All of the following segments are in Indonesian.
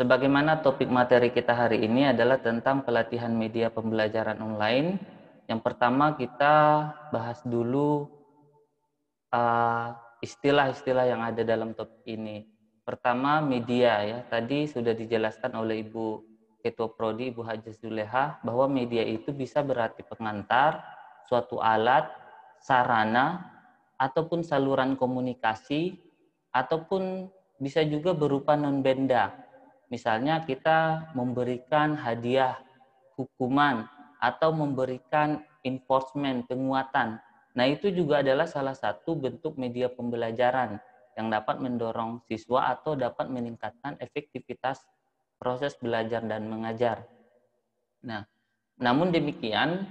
Sebagaimana topik materi kita hari ini adalah tentang pelatihan media pembelajaran online. Yang pertama kita bahas dulu istilah-istilah yang ada dalam topik ini. Pertama, media ya. Tadi sudah dijelaskan oleh Ibu Ketua Prodi, Ibu Haja Zuleha, bahwa media itu bisa berarti pengantar, suatu alat, sarana, ataupun saluran komunikasi, ataupun bisa juga berupa non-benda. Misalnya kita memberikan hadiah, hukuman, atau memberikan enforcement, penguatan. Nah, itu juga adalah salah satu bentuk media pembelajaran yang dapat mendorong siswa atau dapat meningkatkan efektivitas proses belajar dan mengajar. Nah, namun demikian,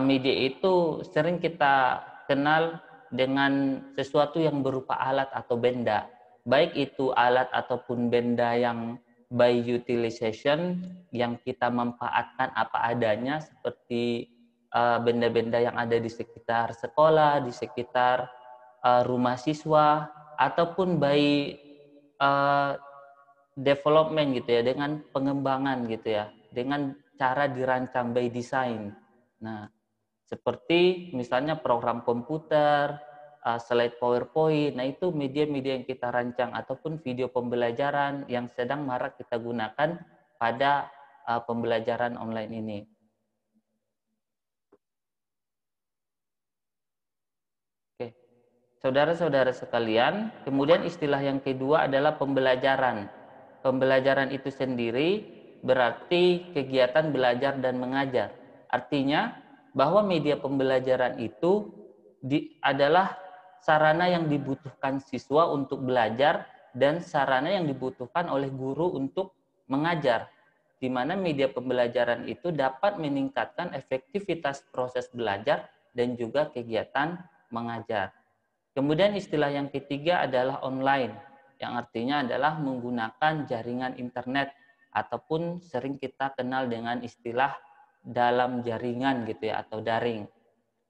media itu sering kita kenal dengan sesuatu yang berupa alat atau benda. Baik itu alat ataupun benda yang by utilization, yang kita manfaatkan apa adanya, seperti benda-benda yang ada di sekitar sekolah, di sekitar rumah siswa, ataupun by development gitu ya, dengan pengembangan gitu ya, dengan cara dirancang by design. Nah, seperti misalnya program komputer, slide PowerPoint, nah itu media-media yang kita rancang, ataupun video pembelajaran yang sedang marak kita gunakan pada pembelajaran online ini. Oke, saudara-saudara sekalian, kemudian istilah yang kedua adalah pembelajaran. Pembelajaran itu sendiri berarti kegiatan belajar dan mengajar. Artinya bahwa media pembelajaran itu adalah sarana yang dibutuhkan siswa untuk belajar dan sarana yang dibutuhkan oleh guru untuk mengajar, di mana media pembelajaran itu dapat meningkatkan efektivitas proses belajar dan juga kegiatan mengajar. Kemudian istilah yang ketiga adalah online, yang artinya adalah menggunakan jaringan internet ataupun sering kita kenal dengan istilah dalam jaringan gitu ya, atau daring.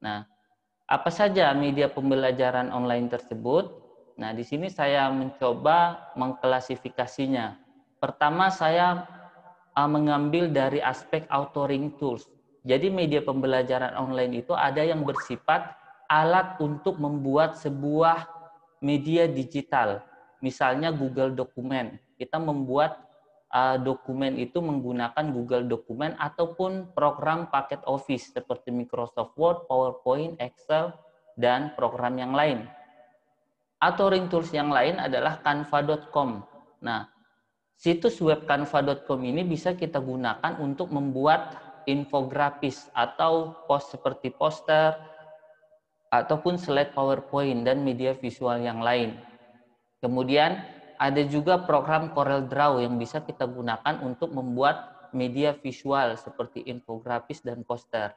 Nah, apa saja media pembelajaran online tersebut? Nah, di sini saya mencoba mengklasifikasinya. Pertama, saya mengambil dari aspek authoring tools. Jadi media pembelajaran online itu ada yang bersifat alat untuk membuat sebuah media digital. Misalnya Google Dokumen. Kita membuat dokumen itu menggunakan Google Dokumen ataupun program paket Office seperti Microsoft Word, PowerPoint, Excel, dan program yang lain. Authoring tools yang lain adalah canva.com. Nah, situs web canva.com ini bisa kita gunakan untuk membuat infografis atau post seperti poster ataupun slide PowerPoint dan media visual yang lain. Kemudian ada juga program CorelDRAW yang bisa kita gunakan untuk membuat media visual seperti infografis dan poster.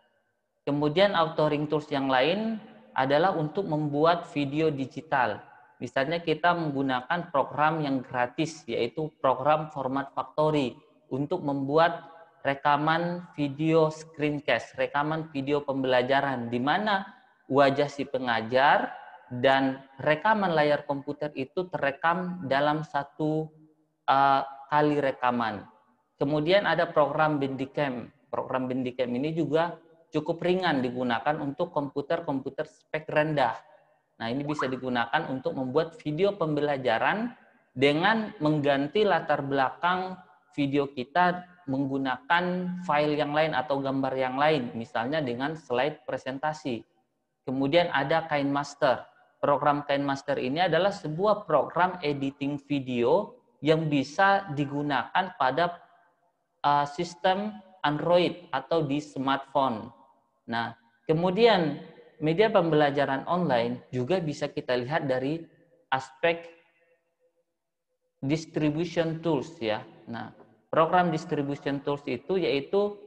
Kemudian authoring tools yang lain adalah untuk membuat video digital. Misalnya kita menggunakan program yang gratis, yaitu program Format Factory untuk membuat rekaman video screencast, rekaman video pembelajaran, di mana wajah si pengajar dan rekaman layar komputer itu terekam dalam satu kali rekaman. Kemudian ada program Bandicam. Program Bandicam ini juga cukup ringan digunakan untuk komputer-komputer spek rendah. Nah, ini bisa digunakan untuk membuat video pembelajaran dengan mengganti latar belakang video kita menggunakan file yang lain atau gambar yang lain, misalnya dengan slide presentasi. Kemudian ada KineMaster. Program KineMaster ini adalah sebuah program editing video yang bisa digunakan pada sistem Android atau di smartphone. Nah, kemudian media pembelajaran online juga bisa kita lihat dari aspek distribution tools ya. Nah, program distribution tools itu yaitu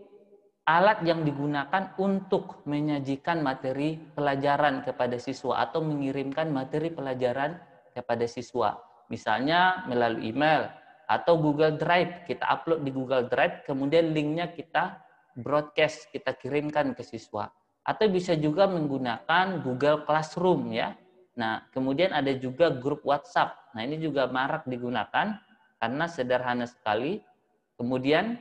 alat yang digunakan untuk menyajikan materi pelajaran kepada siswa atau mengirimkan materi pelajaran kepada siswa. Misalnya melalui email atau Google Drive, kita upload di Google Drive, kemudian linknya kita broadcast, kita kirimkan ke siswa. Atau bisa juga menggunakan Google Classroom ya. Nah, kemudian ada juga grup WhatsApp. Nah, ini juga marak digunakan karena sederhana sekali. Kemudian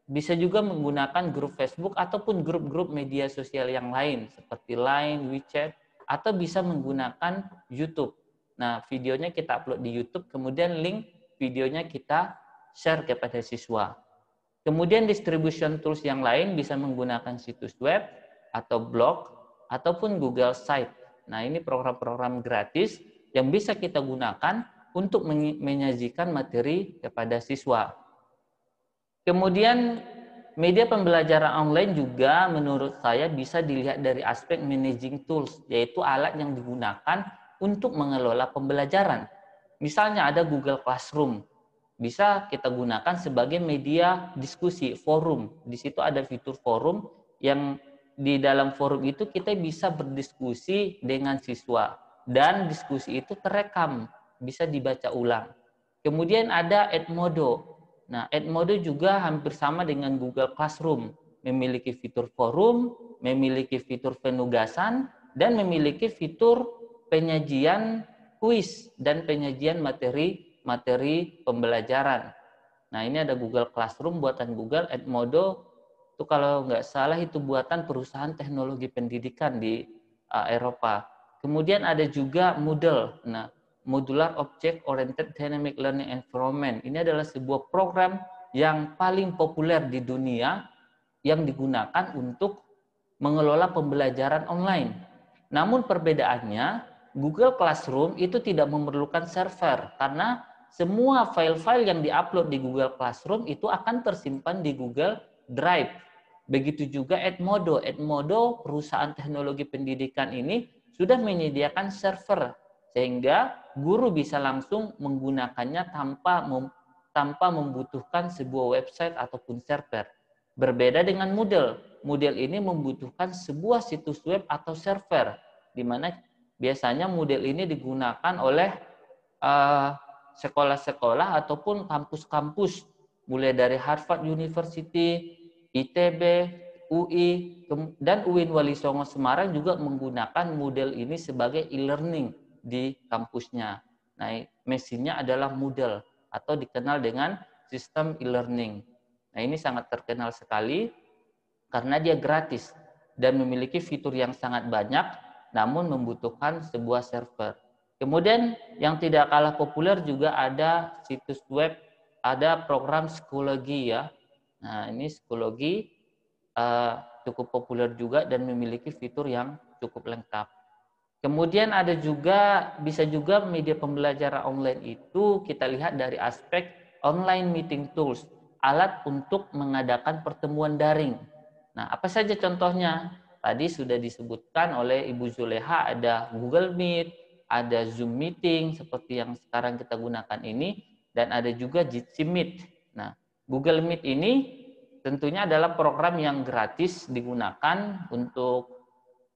bisa juga menggunakan grup Facebook ataupun grup-grup media sosial yang lain seperti Line, WeChat, atau bisa menggunakan YouTube. Nah, videonya kita upload di YouTube, kemudian link videonya kita share kepada siswa. Kemudian distribution tools yang lain bisa menggunakan situs web atau blog ataupun Google Site. Nah, ini program-program gratis yang bisa kita gunakan untuk menyajikan materi kepada siswa. Kemudian media pembelajaran online juga menurut saya bisa dilihat dari aspek managing tools, yaitu alat yang digunakan untuk mengelola pembelajaran. Misalnya ada Google Classroom, bisa kita gunakan sebagai media diskusi, forum. Di situ ada fitur forum yang di dalam forum itu kita bisa berdiskusi dengan siswa dan diskusi itu terekam, bisa dibaca ulang. Kemudian ada Edmodo. Nah, Edmodo juga hampir sama dengan Google Classroom, memiliki fitur forum, memiliki fitur penugasan, dan memiliki fitur penyajian kuis dan penyajian materi pembelajaran. Nah, ini ada Google Classroom buatan Google, Edmodo itu kalau nggak salah itu buatan perusahaan teknologi pendidikan di Eropa. Kemudian ada juga Moodle. Nah, Modular Object Oriented Dynamic Learning Environment. Ini adalah sebuah program yang paling populer di dunia yang digunakan untuk mengelola pembelajaran online. Namun perbedaannya, Google Classroom itu tidak memerlukan server karena semua file-file yang diupload di Google Classroom itu akan tersimpan di Google Drive. Begitu juga Edmodo. Edmodo, perusahaan teknologi pendidikan ini sudah menyediakan server sehingga guru bisa langsung menggunakannya tanpa membutuhkan sebuah website ataupun server. Berbeda dengan Moodle. Moodle ini membutuhkan sebuah situs web atau server, di mana biasanya Moodle ini digunakan oleh sekolah-sekolah ataupun kampus-kampus, mulai dari Harvard University, ITB, UI, dan UIN Wali Songo Semarang juga menggunakan Moodle ini sebagai e-learning di kampusnya. Nah, mesinnya adalah Moodle atau dikenal dengan sistem e-learning. Nah, ini sangat terkenal sekali karena dia gratis dan memiliki fitur yang sangat banyak namun membutuhkan sebuah server. Kemudian yang tidak kalah populer juga ada situs web, ada program psikologi ya. Nah, ini psikologi cukup populer juga dan memiliki fitur yang cukup lengkap. Kemudian ada juga, bisa juga media pembelajaran online itu kita lihat dari aspek online meeting tools, alat untuk mengadakan pertemuan daring. Nah, apa saja contohnya? Tadi sudah disebutkan oleh Ibu Zuleha, ada Google Meet, ada Zoom Meeting seperti yang sekarang kita gunakan ini, dan ada juga Jitsi Meet. Nah, Google Meet ini tentunya adalah program yang gratis digunakan untuk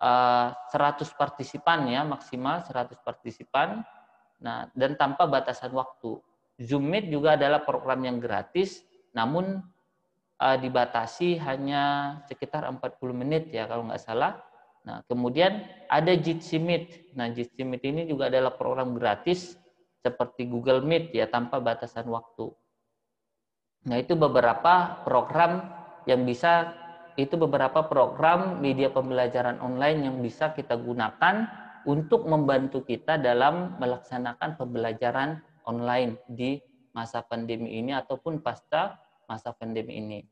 100 partisipan ya, maksimal 100 partisipan. Nah, dan tanpa batasan waktu. Zoom Meet juga adalah program yang gratis, namun dibatasi hanya sekitar 40 menit ya kalau nggak salah. Nah, kemudian ada Jitsi Meet. Nah, Jitsi Meet ini juga adalah program gratis seperti Google Meet ya, tanpa batasan waktu. Nah, itu beberapa program yang bisa, itu beberapa program media pembelajaran online yang bisa kita gunakan untuk membantu kita dalam melaksanakan pembelajaran online di masa pandemi ini ataupun pasca masa pandemi ini.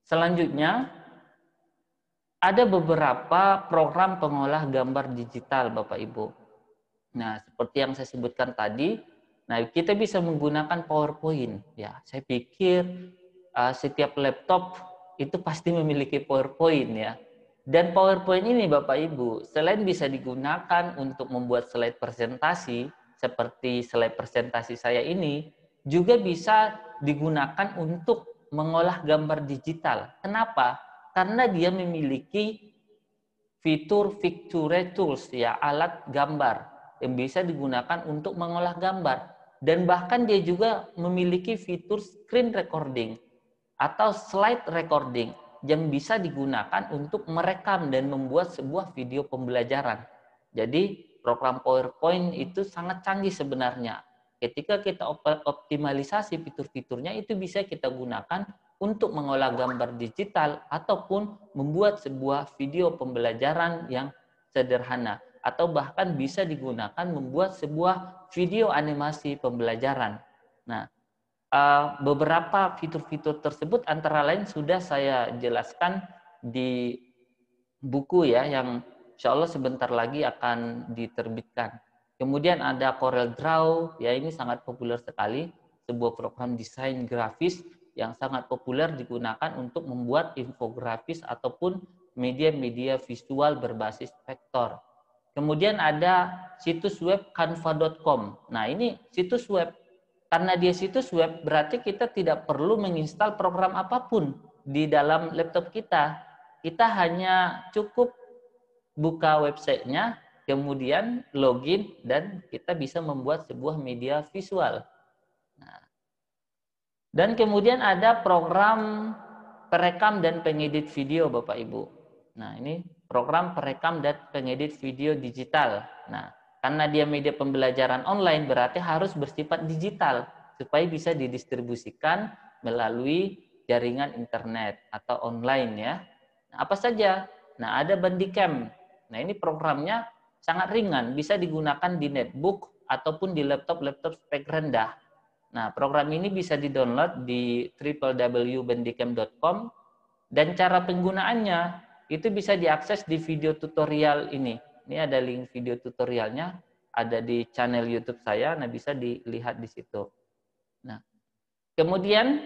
Selanjutnya, ada beberapa program pengolah gambar digital, Bapak Ibu. Nah, seperti yang saya sebutkan tadi, nah kita bisa menggunakan PowerPoint. Ya, saya pikir setiap laptop itu pasti memiliki PowerPoint ya. Dan PowerPoint ini Bapak Ibu, selain bisa digunakan untuk membuat slide presentasi, seperti slide presentasi saya ini, juga bisa digunakan untuk mengolah gambar digital. Kenapa? Karena dia memiliki fitur Picture Tools ya, alat gambar yang bisa digunakan untuk mengolah gambar. Dan bahkan dia juga memiliki fitur screen recording atau slide recording yang bisa digunakan untuk merekam dan membuat sebuah video pembelajaran. Jadi program PowerPoint itu sangat canggih sebenarnya. ketika kita optimalisasi fitur-fiturnya, itu bisa kita gunakan untuk mengolah gambar digital ataupun membuat sebuah video pembelajaran yang sederhana, atau bahkan bisa digunakan membuat sebuah video animasi pembelajaran. Nah, beberapa fitur-fitur tersebut antara lain sudah saya jelaskan di buku ya, yang insya Allah sebentar lagi akan diterbitkan. Kemudian ada Corel Draw, ya ini sangat populer sekali, sebuah program desain grafis yang sangat populer digunakan untuk membuat infografis ataupun media-media visual berbasis vektor. Kemudian ada situs web canva.com. Nah, ini situs web. Karena dia situs web, berarti kita tidak perlu menginstal program apapun di dalam laptop kita. Kita hanya cukup buka websitenya, kemudian login, dan kita bisa membuat sebuah media visual. Nah, dan kemudian ada program perekam dan pengedit video, Bapak Ibu. Nah, ini program perekam dan pengedit video digital. Nah, karena dia media pembelajaran online, berarti harus bersifat digital supaya bisa didistribusikan melalui jaringan internet atau online ya. Nah, apa saja? Nah, ada Bandicam. Nah, ini programnya sangat ringan, bisa digunakan di netbook ataupun di laptop-laptop spek rendah. Nah, program ini bisa di-download di www.bandicam.com, dan cara penggunaannya itu bisa diakses di video tutorial ini. Ini ada link video tutorialnya, ada di channel YouTube saya, nah bisa dilihat di situ. Nah, kemudian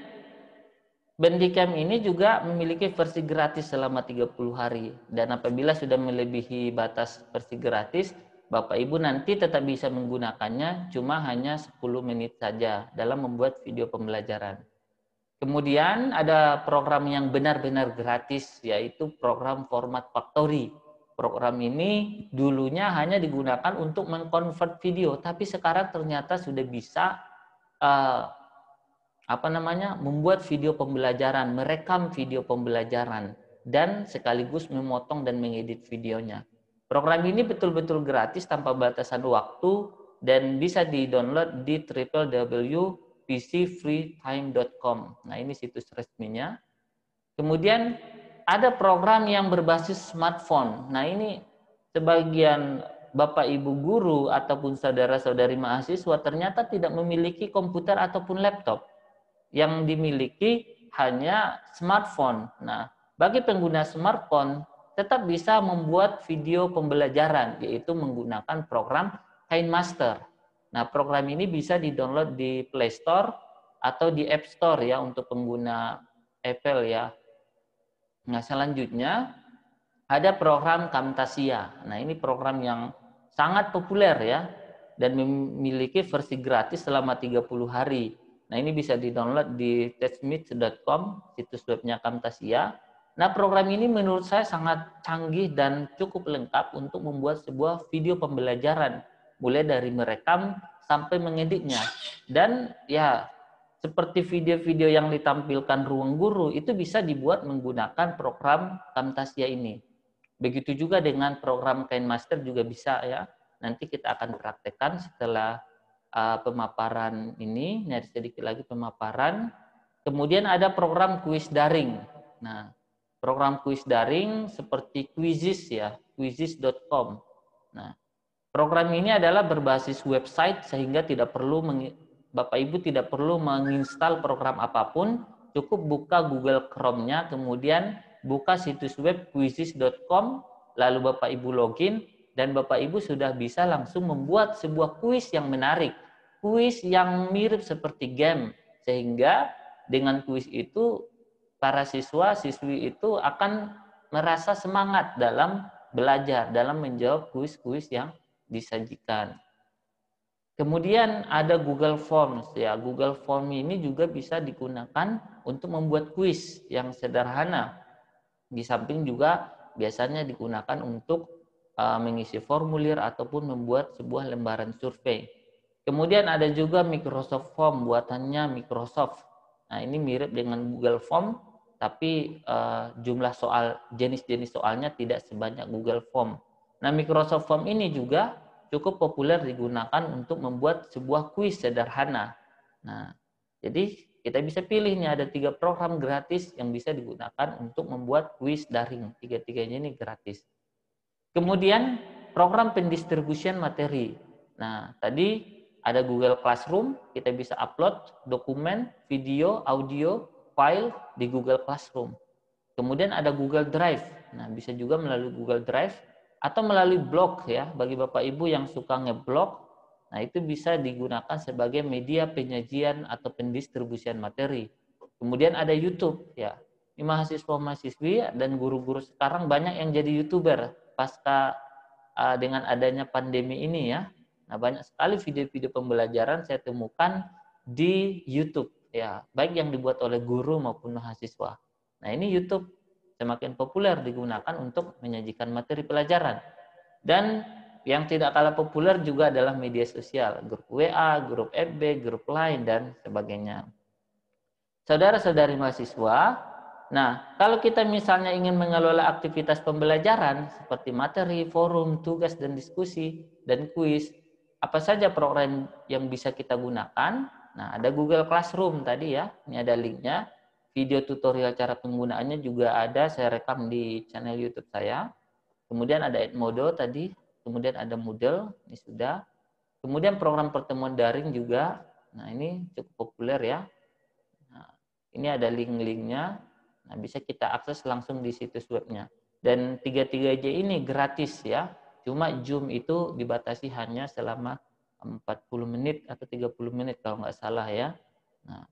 Bandicam ini juga memiliki versi gratis selama 30 hari, dan apabila sudah melebihi batas versi gratis, Bapak Ibu nanti tetap bisa menggunakannya, cuma hanya 10 menit saja dalam membuat video pembelajaran. Kemudian ada program yang benar-benar gratis, yaitu program Format Factory. Program ini dulunya hanya digunakan untuk mengkonvert video, tapi sekarang ternyata sudah bisa membuat video pembelajaran, merekam video pembelajaran, dan sekaligus memotong dan mengedit videonya. Program ini betul-betul gratis tanpa batasan waktu dan bisa di-download di www.pcfreetime.com. Nah, ini situs resminya. Kemudian ada program yang berbasis smartphone. Nah, ini sebagian Bapak Ibu guru ataupun saudara-saudari mahasiswa ternyata tidak memiliki komputer ataupun laptop. Yang dimiliki hanya smartphone. Nah, bagi pengguna smartphone tetap bisa membuat video pembelajaran, yaitu menggunakan program KineMaster. Nah, program ini bisa di-download di Play Store atau di App Store ya untuk pengguna Apple ya. Nah, selanjutnya ada program Camtasia. Nah, ini program yang sangat populer ya dan memiliki versi gratis selama 30 hari. Nah, ini bisa di-download di testmeet.com, situs webnya Camtasia. Nah, program ini menurut saya sangat canggih dan cukup lengkap untuk membuat sebuah video pembelajaran, mulai dari merekam sampai mengeditnya. Dan ya, seperti video-video yang ditampilkan ruang guru, itu bisa dibuat menggunakan program Camtasia ini. Begitu juga dengan program KineMaster juga bisa ya. Nanti kita akan praktekkan setelah pemaparan ini. Nah, sedikit lagi pemaparan. Kemudian ada program kuis daring. Nah, program kuis daring seperti Quizizz ya, quizizz.com. Nah, program ini adalah berbasis website sehingga tidak perlu Bapak Ibu tidak perlu menginstal program apapun, cukup buka Google Chrome-nya, kemudian buka situs web quizizz.com, lalu Bapak Ibu login, dan Bapak Ibu sudah bisa langsung membuat sebuah kuis yang menarik, kuis yang mirip seperti game, sehingga dengan kuis itu para siswa-siswi itu akan merasa semangat dalam belajar, dalam menjawab kuis-kuis yang disajikan. Kemudian ada Google Forms ya. Google Form ini juga bisa digunakan untuk membuat kuis yang sederhana. Di samping juga biasanya digunakan untuk mengisi formulir ataupun membuat sebuah lembaran survei. Kemudian ada juga Microsoft Form buatannya Microsoft. Nah, ini mirip dengan Google Form, tapi jumlah jenis-jenis soalnya tidak sebanyak Google Form. Nah, Microsoft Form ini juga cukup populer digunakan untuk membuat sebuah kuis sederhana. Nah, jadi kita bisa pilih nih ada 3 program gratis yang bisa digunakan untuk membuat kuis daring. Tiga-tiganya ini gratis. Kemudian program pendistribusian materi. Nah, tadi ada Google Classroom, kita bisa upload dokumen, video, audio, file di Google Classroom. Kemudian ada Google Drive. Nah, bisa juga melalui Google Drive atau melalui blog ya, bagi Bapak Ibu yang suka ngeblog. Nah, itu bisa digunakan sebagai media penyajian atau pendistribusian materi. Kemudian ada YouTube ya. Ini mahasiswa-mahasiswi dan guru-guru sekarang banyak yang jadi YouTuber pasca dengan adanya pandemi ini ya. Nah, banyak sekali video-video pembelajaran saya temukan di YouTube ya, baik yang dibuat oleh guru maupun mahasiswa. Nah, ini YouTube semakin populer digunakan untuk menyajikan materi pelajaran. Dan yang tidak kalah populer juga adalah media sosial, grup WA, grup FB, grup lain dan sebagainya. Saudara-saudari mahasiswa, nah, kalau kita misalnya ingin mengelola aktivitas pembelajaran seperti materi, forum, tugas dan diskusi, dan kuis, apa saja program yang bisa kita gunakan? Nah, ada Google Classroom tadi ya, ini ada linknya. Video tutorial cara penggunaannya juga ada, saya rekam di channel YouTube saya. Kemudian ada Edmodo tadi, kemudian ada Moodle, ini sudah. Kemudian program pertemuan daring juga, nah ini cukup populer ya. Nah, ini ada link-linknya. Nah, bisa kita akses langsung di situs webnya. Dan 33J ini gratis ya. Cuma Zoom itu dibatasi hanya selama 40 menit atau 30 menit kalau nggak salah ya. Nah,